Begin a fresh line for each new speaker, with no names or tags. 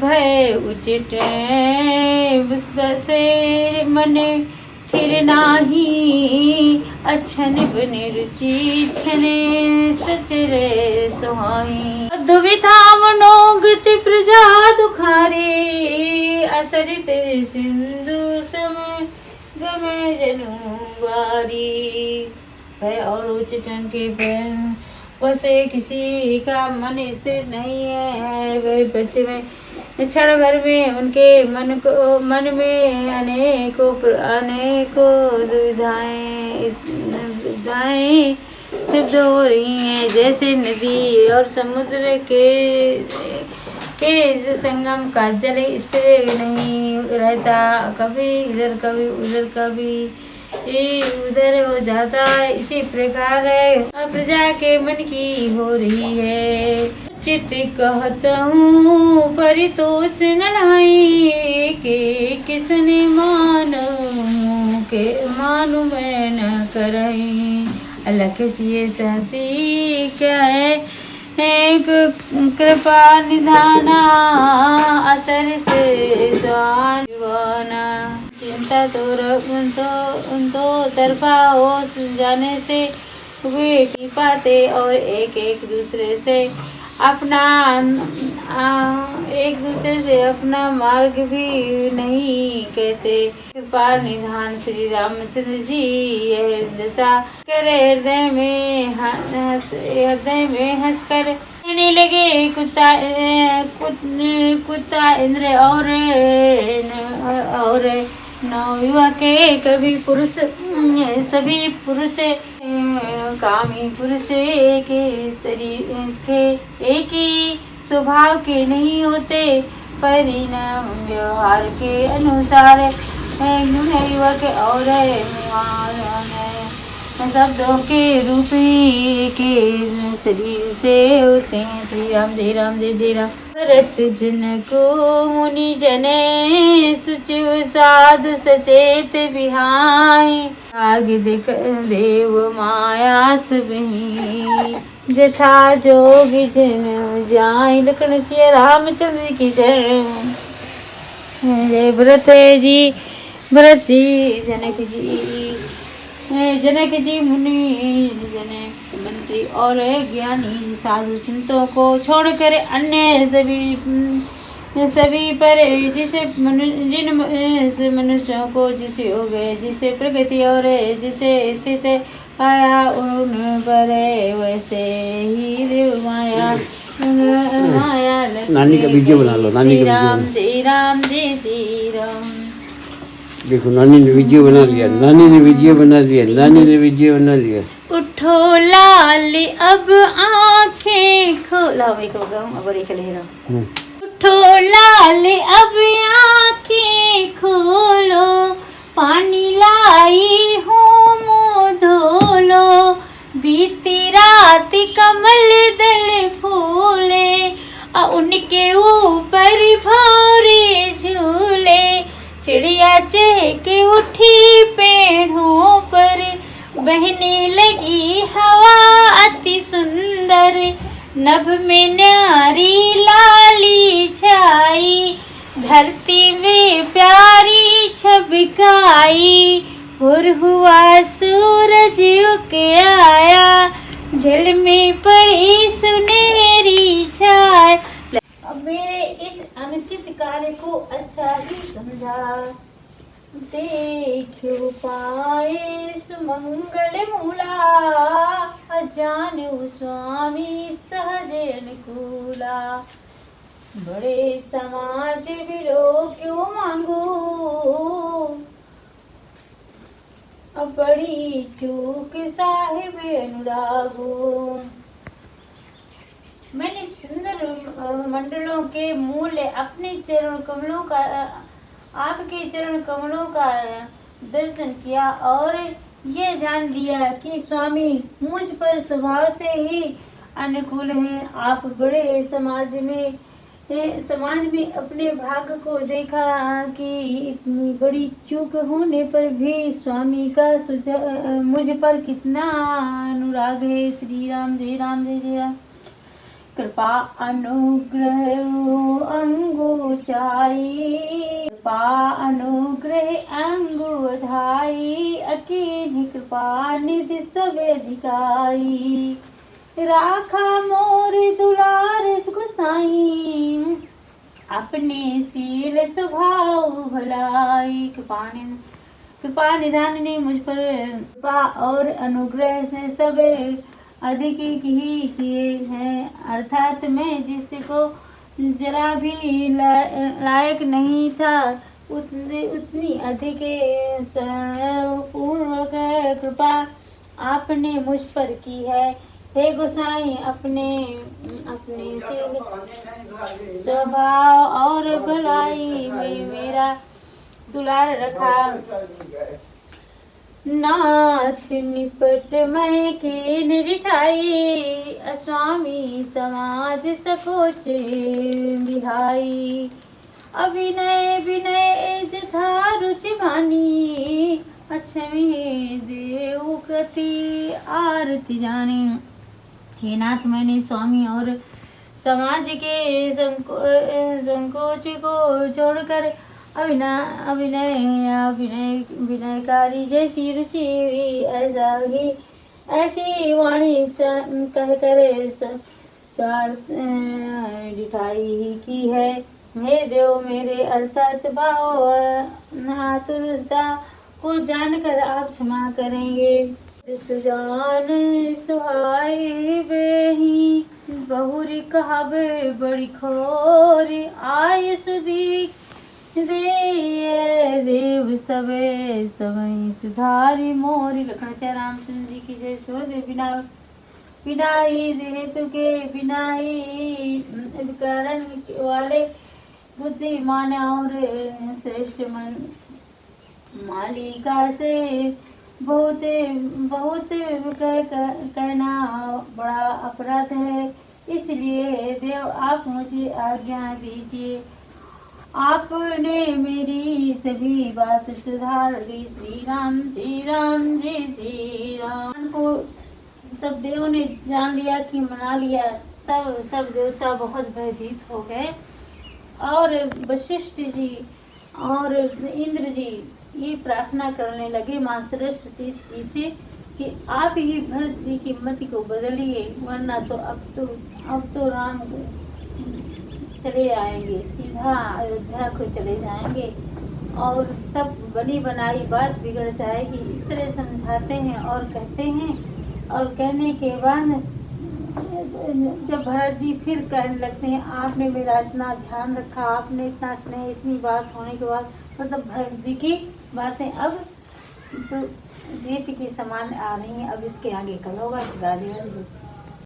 भय उचित बसे मन थिर नाही अच्छन बने रुचि छने सचरे सुहाई दुविधा मनोगति प्रजा दुखारे असर तेरे सिंधु समय गमे जनुवारी भय और उच्चटन के भय वैसे किसी का मन स्थिर नहीं है। वह बच्चे में क्षण भर में उनके मन में अनेकों दुविधाएं शुद्ध हो रही हैं, जैसे नदी और समुद्र के संगम का जल स्थिर नहीं रहता, कभी इधर कभी उधर कभी उधर हो जाता है। इसी प्रकार प्रजा के मन की हो रही है। चित कहता हूँ परितोष न लाई के किसने मानू मैं न करही अलख सिए सहसी क्या है कृपा निधाना असर से स्वाना चिंता तो तरफा हो जाने से वे की पाते और एक दूसरे से अपना मार्ग भी नहीं कहते। कृपा निधान श्री रामचंद्र जी यह दशा करे हृदय में हंसकर कहने लगे कुत्ता इंद्र और नवयुवा के कभी पुरुष सभी पुरुष कामी पुरुष के शरीर के एक ही स्वभाव के नहीं होते, परिणाम व्यवहार के अनुसार युवक और शब्दों के रूप ही के शरीर से होते हैं। श्री राम जय राम जय जय राम। भरत जन को मुनि जने सुचिव साधु सचेत बिहाई आग देव माया सुबही जथा जोग जन जाय। लखन सिया रामचंद्र की जय। भरत जी जनक जी मुनि जनक मंत्री और ज्ञानी साधु संतों को छोड़कर अन्य सभी पर जिसे मनुष्यों को जिस योग जिसे प्रगति और जिसे स्थित पाया उन पर वैसे ही देव माया
नानी का वीडियो बना लो। नानी का
जय राम जय जय राम।
देखो नानी ने वीडियो बना लिया। नानी ने वीडियो बना लिया।
उठो लाल अब आंखें खोला बड़ी कलेरा। उठो लाल अब आंखें खोलो पानी लाई हूँ मुँह धोलो बीती रात कमल दल फूले उनके ऊपर भौरे झूले चिड़िया चहके उठी पेड़ों पर बहने लगी हवा अति सुंदर नभ में न्यारी लाली छाई धरती में प्यारी छबकाई भोर हुआ सूरज उग आया जल में पड़ी सुनहरी छाया। अब मेरे इस अनुचित कार्य को अच्छा ही समझा देखो पाए सुमंगल मूला अजानु स्वामी सहज अनुकूला बड़े समाज विरोध क्यों मांगू अब बड़ी चूक साहिब अनुरागो। मैंने सुंदर मंडलों के मूल्य अपने चरण कमलों का आपके चरण कमलों का दर्शन किया और ये जान लिया कि स्वामी मुझ पर स्वभाव से ही अनुकूल हैं। आप बड़े समाज में अपने भाग्य को देखा कि इतनी बड़ी चूक होने पर भी स्वामी का मुझ पर कितना अनुराग है। श्री राम जय जय राम। कृपा अनुग्रह अंगूर ऊंचाई, कृपा अनुग्रह अंगुधाई, अकीन कृपा निधि सबे दिखाई, राखा मोर दुलार गुसाई, अपने सील स्वभाव भलाई, कृपा निधान ने मुझ पर कृपा और अनुग्रह से सब अधिक ही किए हैं, अर्थात मैं जिसको जरा भी लायक नहीं था उतनी अधिक पूर्वक कृपा आपने मुझ पर की है। हे गोसाई, अपने स्वभाव और भलाई में मेरा दुलार रखा, नाथ निपट मैं कीन रिठाई, स्वामी समाज सकोच बिहाई, अभिनय विनय जथा रुचि मानी, अक्षमी देव कति आरती जानी। हे नाथ, मैंने स्वामी और समाज के संकोच को छोड़कर विनयकारी जैसी रुचि ऐसी वाणी कहकर डिठाई ही की है। हे देव, मेरे अर्थात भाव आतुरता को जानकर आप क्षमा करेंगे। जान सुहाई बेही बहुरी कहावे बड़ी खोर, आय सुधी देव सबे समय सुधारी मोरी। लखन से रामचंद्र जी की जय। सो दे बिनाई हेतु के बिनाई कारण वाले बुद्धिमान और श्रेष्ठ मन मालिका से बहुत कहना बड़ा अपराध है, इसलिए देव आप मुझे आज्ञा दीजिए। आपने मेरी सभी बात सुधार दी। श्री राम जी श्री राम को सब देवों ने जान लिया कि मना लिया, तब सब देवता बहुत भयभीत हो गए और वशिष्ठ जी और इंद्र जी ये प्रार्थना करने लगे मां सरस्वती जी से कि आप ही भरत जी की मति को बदलिए, वरना तो अब तो राम चले आएंगे, सीधा अयोध्या को चले जाएंगे और सब बनी बनाई बात बिगड़ जाएगी। इस तरह समझाते हैं और कहते हैं, और कहने के बाद जब भरत जी फिर कहने लगते हैं आपने मेरा इतना ध्यान रखा, आपने इतना स्नेह, इतनी बात होने के बाद मतलब भरत जी की बातें अब तो रीति के समान आ रही हैं। अब इसके आगे कल होगा। राधे राधे।